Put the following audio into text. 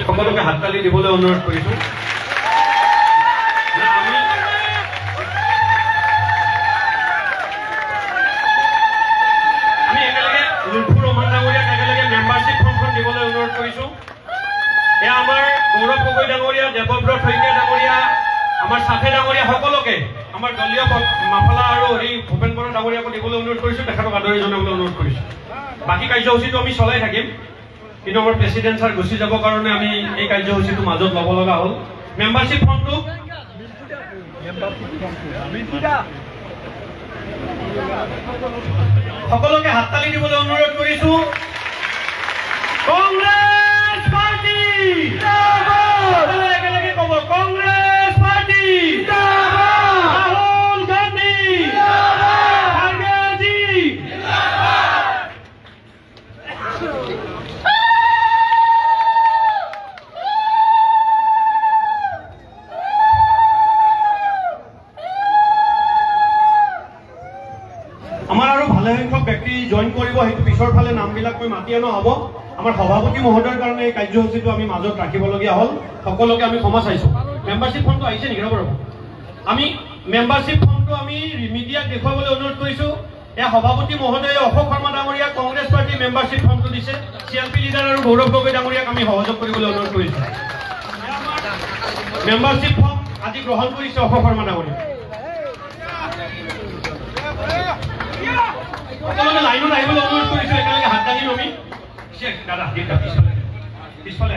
সকলোকে হাততালি দিবলৈ অনুৰোধ কৰিছোঁ। আমি একেলগে লুথুৰ ৰহমান ডাঙৰীয়াক একেলগে মেম্বাৰশ্বিপ ফৰ্মখন দিবলৈ অনুৰোধ কৰিছোঁ। এয়া আমাৰ গৌৰৱ গগৈ ডাঙৰীয়া, দেৱব্ৰত শইকীয়া ডাঙৰীয়া, আমাৰ চাফে ডাঙৰীয়া সকলোকে আমাৰ দলীয় মাফলা আৰু হেৰি ভূপেন বৰা ডাঙৰীয়াকো দিবলৈ অনুৰোধ কৰিছোঁ, তেখেতক আদৰণি জনাবলৈ অনুৰোধ কৰিছোঁ। বাকী কাৰ্যসূচীটো আমি চলাই থাকিম, কিন্তু আমাৰ প্ৰেচিডেণ্ট ছাৰ গুচি যাবৰ কাৰণে আমি এই কাৰ্যসূচীটো মাজত ল'ব লগা হ'ল। মেম্বাৰশ্বিপ ফৰ্মটো সকলোকে হাততালি দিবলৈ অনুৰোধ কৰিছোঁ। কংগ্ৰেছ পাৰ্টি একেলগে ক'ব, কংগ্ৰেছ পাৰ্টি, ৰাহুল গান্ধী, খাৰ্গেজী। আমাৰ আৰু ভালে সংখ্যক ব্যক্তি জইন কৰিব, সেইটো পিছৰ ফালে নামবিলাক মই মাতি অনা হ'ব। আমাৰ সভাপতি মহোদয়ৰ কাৰণে এই কাৰ্যসূচীটো আমি মাজত ৰাখিবলগীয়া হ'ল। সকলোকে আমি ক্ষমা চাইছোঁ। মেম্বাৰশ্বিপ ফৰ্মটো আহিছে নেকি? ৰ'ব আমি মেম্বাৰশ্বিপ ফৰ্মটো আমি মিডিয়াক দেখুৱাবলৈ অনুৰোধ কৰিছোঁ। এয়া সভাপতি মহোদয়ে অশোক শৰ্মা ডাঙৰীয়াক কংগ্ৰেছ পাৰ্টীৰ মেম্বাৰশ্বিপ ফৰ্মটো দিছে। CLP লিডাৰ আৰু গৌৰৱ গগৈ ডাঙৰীয়াক আমি সহযোগ কৰিবলৈ অনুৰোধ কৰিছোঁ। মেম্বাৰশ্বিপ ফৰ্ম আজি গ্ৰহণ কৰিছে অশোক শৰ্মা ডাঙৰীয়া। সকলোকে লাইনত আহিবলৈ অনুৰোধ কৰিছোঁ। একেলগে হাত দাঙি নমি দাদা পিছফালে